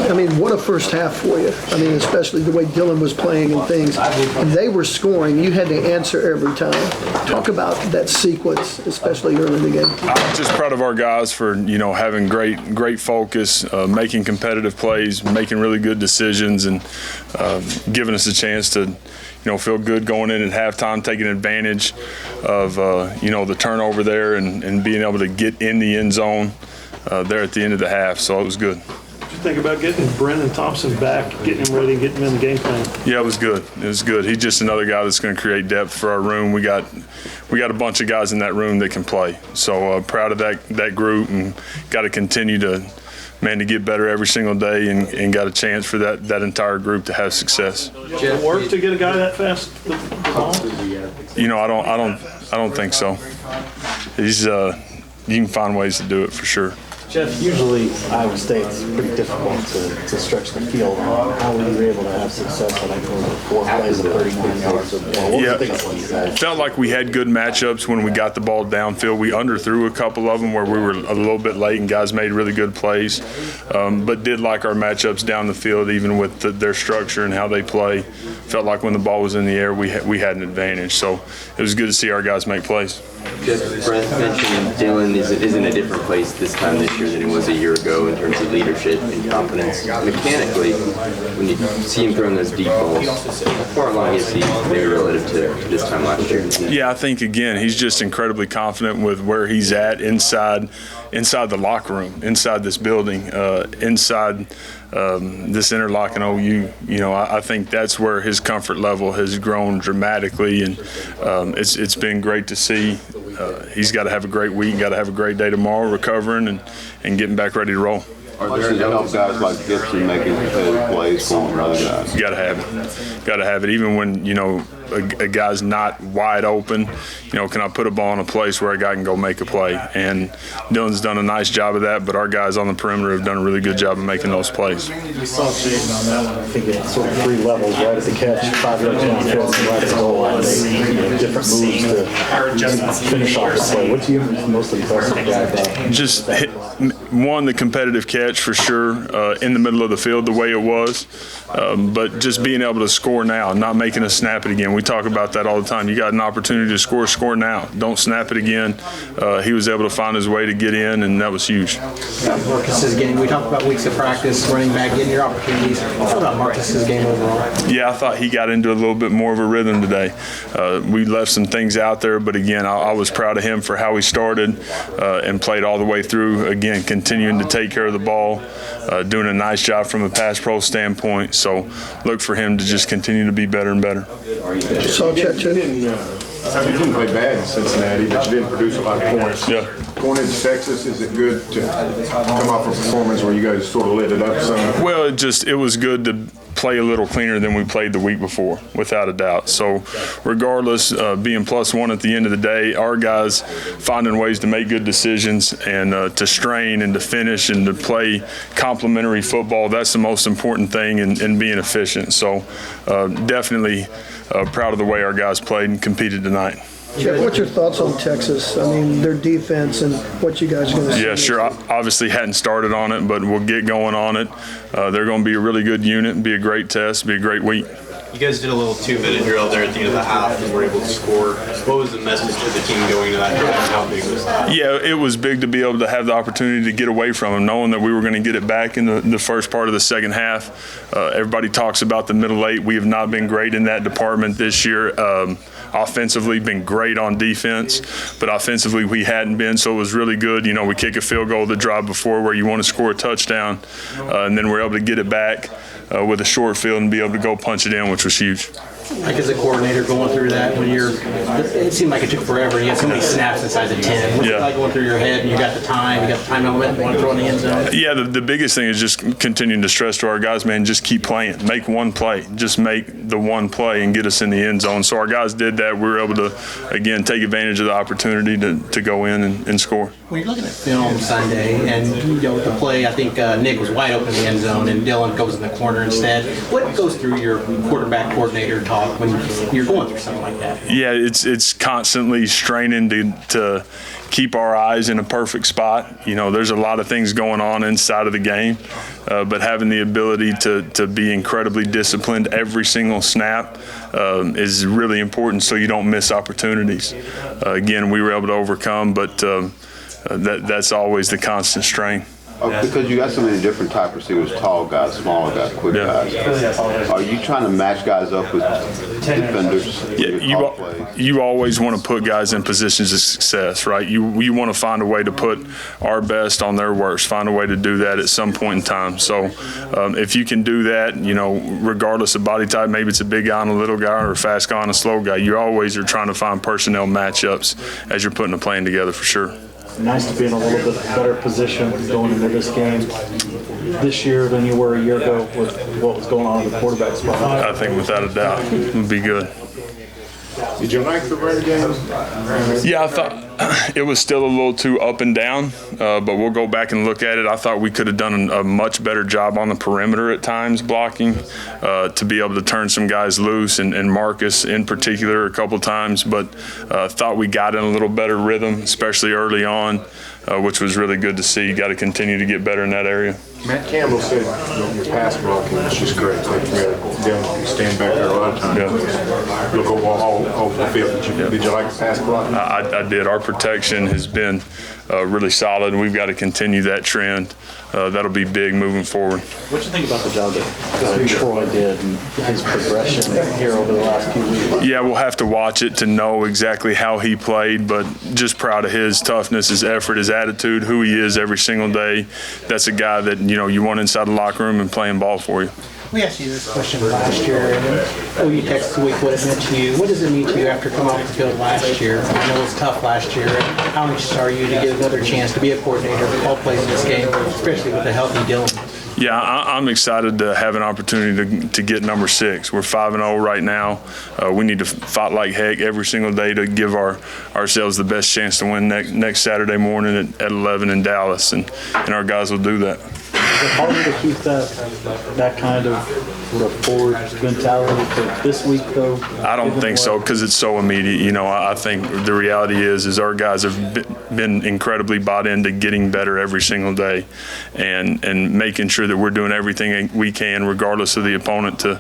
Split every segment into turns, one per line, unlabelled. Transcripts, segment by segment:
I mean, what a first half for you. I mean, especially the way Dylan was playing and things. And they were scoring. You had to answer every time. Talk about that sequence, especially early in the game.
I'm just proud of our guys for, having great focus, making competitive plays, making really good decisions, and giving us a chance to, feel good going in at halftime, taking advantage of, the turnover there and being able to get in the end zone there at the end of the half. So it was good.
What did you think about getting Brennan Thompson back, getting him ready, getting him in the game plan?
Yeah, it was good. It was good. He's just another guy that's going to create depth for our room. We got a bunch of guys in that room that can play. So proud of that group, and got to continue to get better every single day, and got a chance for that entire group to have success.
Jeff, work to get a guy that fast?
I don't think so. He's you can find ways to do it for sure.
Jeff, usually Iowa State's pretty difficult to stretch the field. How were you able to have success on like 4 plays of 39 yards or more?
Yeah, felt like we had good matchups when we got the ball downfield. We underthrew a couple of them where we were a little bit late and guys made really good plays, but did like our matchups down the field, even with their structure and how they play. Felt like when the ball was in the air, we had an advantage. So it was good to see our guys make plays.
Just Brent mentioned Dylan is in a different place this time this year than he was a year ago in terms of leadership and confidence. Mechanically, when you see him throwing those deep balls, how far along is he maybe relative to this time last year?
Yeah, I think, again, he's just incredibly confident with where he's at inside the locker room, inside this building, inside this interlocking OU. I think that's where his comfort level has grown dramatically, and it's been great to see. He's got to have a great week, got to have a great day tomorrow, recovering and getting back ready to roll.
Are there help guys like Gibson making competitive plays for other guys?
You got to have it. Got to have it. Even when a guy's not wide open, can I put a ball in a place where a guy can go make a play? And Dylan's done a nice job of that, but our guys on the perimeter have done a really good job of making those plays.
We saw Jaden on that one. I think it's sort of 3 levels, right at the catch, 5 yards downfield, and right at the goal line. Different moves to finish off the play. What's you most impressive guy about?
Just the competitive catch for sure in the middle of the field the way it was, but just being able to score now, not making us snap it again. We talk about that all the time. You got an opportunity to score now. Don't snap it again. He was able to find his way to get in, and that was huge.
Marcus's game, we talked about weeks of practice, running back, getting your opportunities. What about Marcus's game overall?
Yeah, I thought he got into a little bit more of a rhythm today. We left some things out there, but again, I was proud of him for how he started and played all the way through. Again, continuing to take care of the ball, doing a nice job from a pass pro standpoint. So look for him to just continue to be better and better.
So check.
You didn't play bad in Cincinnati, but you didn't produce a lot of points.
Yeah.
Going into Texas, is it good to come off a performance where you guys sort of lit it up some?
Well, it was good to play a little cleaner than we played the week before, without a doubt. So regardless, being +1 at the end of the day, our guys finding ways to make good decisions and to strain and to finish and to play complementary football, that's the most important thing in being efficient. So definitely proud of the way our guys played and competed tonight.
Jeff, what's your thoughts on Texas? I mean, their defense and what you guys are going to see?
Yeah, sure. I obviously hadn't started on it, but we'll get going on it. They're going to be a really good unit, be a great test, be a great week.
You guys did a little 2-minute drill there at the end of the half and were able to score. What was the message to the team going to that drill, and how big was that?
Yeah, it was big to be able to have the opportunity to get away from them, knowing that we were going to get it back in the first part of the second half. Everybody talks about the middle eight. We have not been great in that department this year. Offensively, been great on defense, but offensively we hadn't been, so it was really good. We kick a field goal the drive before where you want to score a touchdown, and then we're able to get it back with a short field and be able to go punch it in, which was huge.
Like as a coordinator going through that, it seemed like it took forever. You had so many snaps inside the 10. What's it like going through your head and you got the time element, you want to throw in the end zone?
Yeah, the biggest thing is just continuing to stress to our guys, man, just keep playing. Make one play. Just make the one play and get us in the end zone. So our guys did that. We were able to, again, take advantage of the opportunity to go in and score.
When you're looking at film Sunday and the play, I think Nick was wide open in the end zone and Dylan goes in the corner instead. What goes through your quarterback coordinator talk when you're going through something like that?
Yeah, it's constantly straining to keep our eyes in a perfect spot. You know, there's a lot of things going on inside of the game, but having the ability to be incredibly disciplined every single snap is really important so you don't miss opportunities. Again, we were able to overcome, but that's always the constant strain.
Because you got so many different type receivers, tall guys, smaller guys, quick guys. Are you trying to match guys up with defenders?
Yeah, you always want to put guys in positions of success, right? You want to find a way to put our best on their worst, find a way to do that at some point in time. So if you can do that, you know, regardless of body type, maybe it's a big guy on a little guy or a fast guy on a slow guy, you always are trying to find personnel matchups as you're putting a plan together for sure.
Nice to be in a little bit better position going into this game this year than you were a year ago with what was going on in the quarterback spot.
I think without a doubt it would be good.
Did you like the run game?
Yeah, I thought it was still a little too up and down, but we'll go back and look at it. I thought we could have done a much better job on the perimeter at times blocking to be able to turn some guys loose, and Marcus in particular a couple times, but thought we got in a little better rhythm, especially early on, which was really good to see. You got to continue to get better in that area.
Matt Campbell said your pass blocking is just great. Like you stand back there a lot of times.
Yeah.
Look over the field. Did you like the pass blocking?
I did. Our protection has been really solid, and we've got to continue that trend. That'll be big moving forward.
What do you think about the job that Troy did and his progression here over the last few weeks?
Yeah, we'll have to watch it to know exactly how he played, but just proud of his toughness, his effort, his attitude, who he is every single day. That's a guy that, you know, you want inside the locker room and playing ball for you.
We asked you this question last year, and you texted week what it meant to you. What does it mean to you after coming off the field last year? I know it was tough last year. How anxious are you to get another chance to be a coordinator, call plays in this game, especially with a healthy Dylan?
Yeah, I'm excited to have an opportunity to get number 6. We're 5-0 right now. We need to fight like heck every single day to give ourselves the best chance to win next Saturday morning at 11 in Dallas, and our guys will do that.
Is it harder to keep that kind of sort of forward mentality for this week, though?
I don't think so, because it's so immediate. You know, I think the reality is our guys have been incredibly bought into getting better every single day, and making sure that we're doing everything we can, regardless of the opponent, to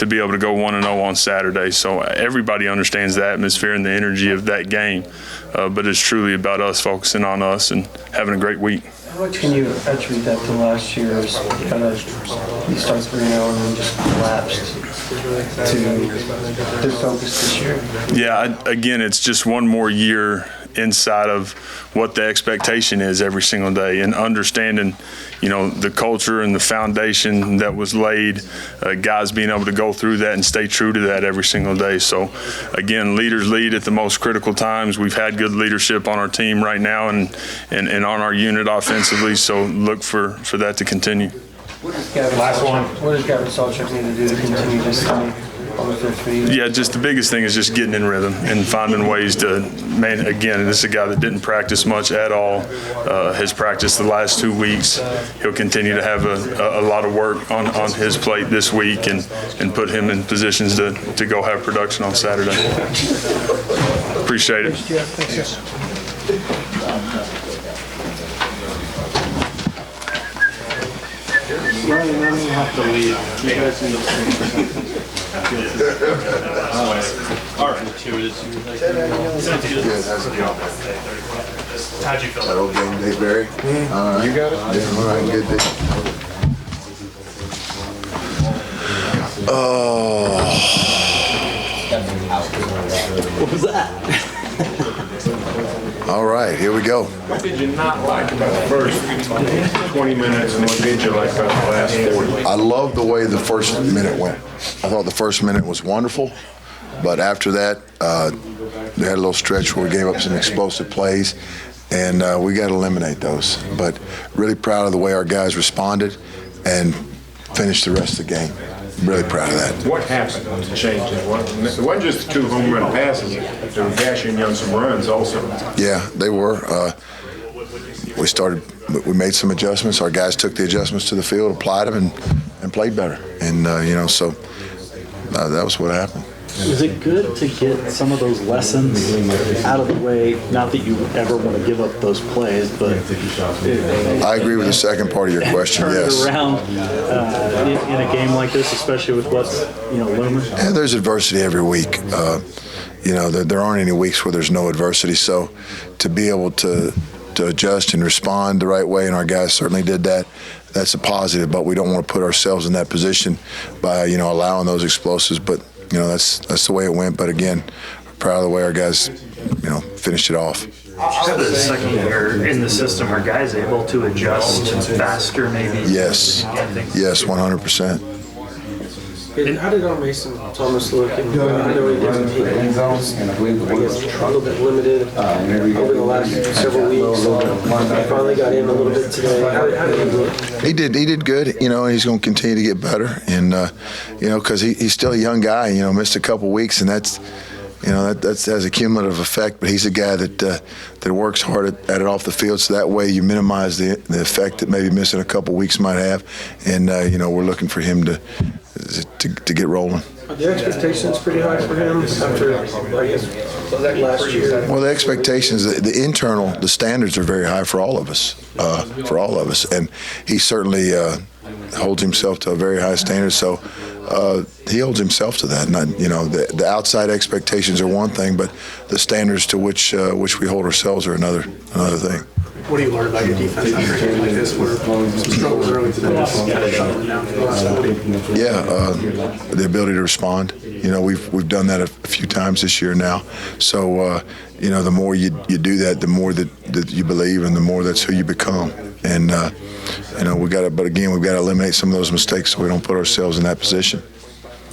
be able to go 1-0 on Saturday. So everybody understands the atmosphere and the energy of that game, but it's truly about us focusing on us and having a great week.
How much can you attribute that to last year's kind of, you start 3-0 and then just collapsed to focus this year?
Yeah, again, it's just one more year inside of what the expectation is every single day, and understanding, you know, the culture and the foundation that was laid, guys being able to go through that and stay true to that every single day. So again, leaders lead at the most critical times. We've had good leadership on our team right now and on our unit offensively, so look for that to continue.
What does Gavin Sawchuk need to do to continue this thing on the 5th feet?
Yeah, just the biggest thing is just getting in rhythm and finding ways to, man, again, this is a guy that didn't practice much at all, has practiced the last 2 weeks. He'll continue to have a lot of work on his plate this week and put him in positions to go have production on Saturday. Appreciate it.
Ryan, I don't have to leave. You guys need to
All right, two is.
Good, how's it going?
How'd you feel?
That old game day, Barry? You got it? Yeah, all right, good day. Oh.
What was that?
All right, here we go.
What did you not like about the first 20 minutes, and what did you like about the last 40?
I love the way the first minute went. I thought the first minute was wonderful, but after that, they had a little stretch where we gave up some explosive plays, and we got to eliminate those. But really proud of the way our guys responded and finished the rest of the game. Really proud of that.
What happened to change it? It wasn't just the 2 home run passes. They were dashing on some runs also.
Yeah, they were. We made some adjustments. Our guys took the adjustments to the field, applied them, and played better. And, so that was what happened.
Is it good to get some of those lessons out of the way? Not that you ever want to give up those plays, but
I agree with the second part of your question,
turn
yes.
it around in a game like this, especially with what's looming.
Yeah, there's adversity every week. There aren't any weeks where there's no adversity. So to be able to adjust and respond the right way, and our guys certainly did that, that's a positive. But we don't want to put ourselves in that position by allowing those explosives. But that's the way it went. But again, we're proud of the way our guys finished it off.
The second year in the system, are guys able to adjust faster maybe?
Yes, 100%.
How did Mason Thomas look? I know he didn't take I guess a little bit limited over the last several weeks. Finally got in a little bit today. How did he look?
He did good, and he's going to continue to get better. And, because he's still a young guy, missed a couple weeks, and that has a cumulative effect. But he's a guy that works hard at it off the field, so that way you minimize the effect that maybe missing a couple weeks might have. And, we're looking for him to get rolling.
Are the expectations pretty high for him after, I guess, last year?
Well, the expectations, the standards are very high for all of us, and he certainly holds himself to a very high standard. So he holds himself to that. Not, the outside expectations are one thing, but the standards to which we hold ourselves are another thing.
What do you learn about your defense after a game like this where some struggles early today?
The ability to respond. We've done that a few times this year now. So, the more you do that, the more that you believe, and the more that's who you become. And, we've got to eliminate some of those mistakes so we don't put ourselves in that position.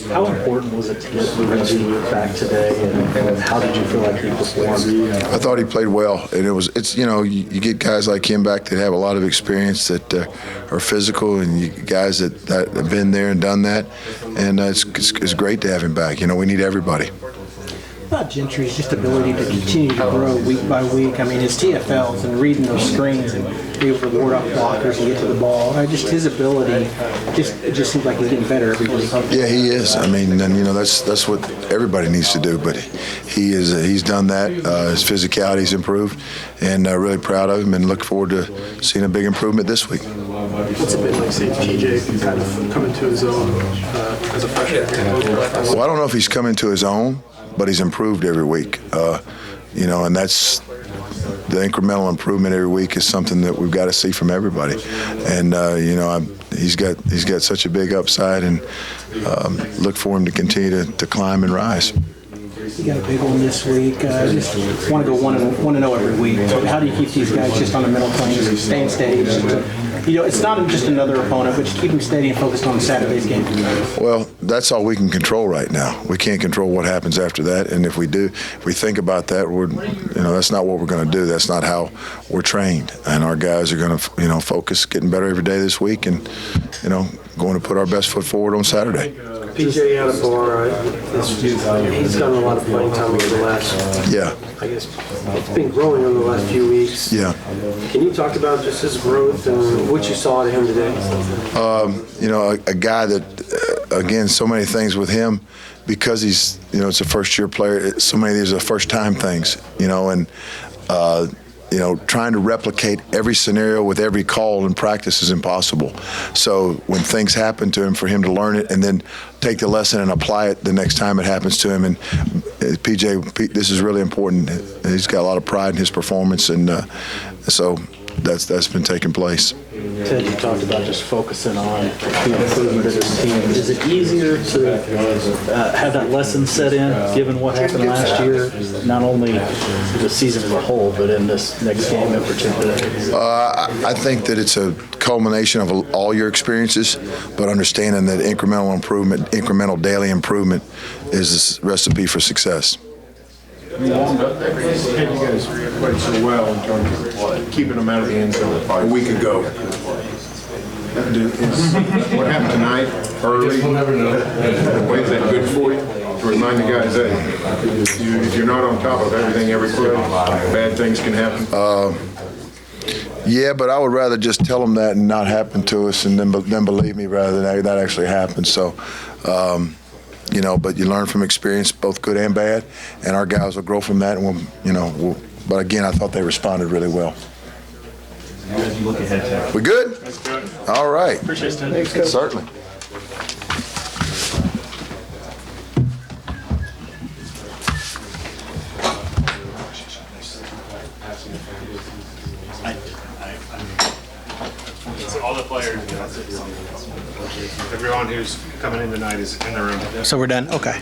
How important was it to get Lebby back today, and how did you feel like he performed?
I thought he played well, and you get guys like him back that have a lot of experience, that are physical, and guys that have been there and done that, and it's great to have him back. We need everybody.
About Gentry's just ability to continue to grow week by week. I mean, his TFLs and reading those screens and be able to ward off blockers and get to the ball. Just his ability, it just seems like he's getting better every week.
Yeah, he is. I mean, and that's what everybody needs to do. But he's done that. His physicality's improved, and really proud of him, and look forward to seeing a big improvement this week.
What's it been like seeing TJ kind of come into his own as a freshman?
Well, I don't know if he's come into his own, but he's improved every week. And that's the incremental improvement every week is something that we've got to see from everybody. And he's got such a big upside, and look for him to continue to climb and rise.
You got a big one this week. Just want to go 1-0 every week. How do you keep these guys just on the mental plane, staying steady? It's not just another opponent, but just keep them steady and focused on Saturday's game.
Well, that's all we can control right now. We can't control what happens after that, and if we think about that, that's not what we're going to do. That's not how we're trained, and our guys are going to, focus, getting better every day this week, and going to put our best foot forward on Saturday.
PJ out of bar, he's gotten a lot of playing time over the last.
Yeah.
I guess it's been growing over the last few weeks.
Yeah.
Can you talk about just his growth and what you saw to him today?
A guy that, again, so many things with him, because he's, it's a first-year player. So many of these are first-time things, and. Trying to replicate every scenario with every call in practice is impossible. So when things happen to him, for him to learn it and then take the lesson and apply it the next time it happens to him. And PJ, this is really important. He's got a lot of pride in his performance, and so that's been taking place.
Ted, you talked about just focusing on the improvement of this team. Is it easier to have that lesson set in, given what happened last year, not only the season as a whole, but in this next game in particular?
I think that it's a culmination of all your experiences, but understanding that incremental daily improvement is the recipe for success.
You guys played so well in terms of keeping them out of the end zone a week ago. What happened tonight early? We'll never know. Why is that good for you? To remind the guys that if you're not on top of everything every play, bad things can happen.
Yeah, but I would rather just tell them that and not happen to us, and then believe me rather than that actually happened. So. but you learn from experience, both good and bad, and our guys will grow from that. And but again, I thought they responded really well. We good? All right.
Appreciate it.
Thanks, Coach.
Certainly.
All the players, everyone who's coming in tonight is in the room.
So we're done? Okay.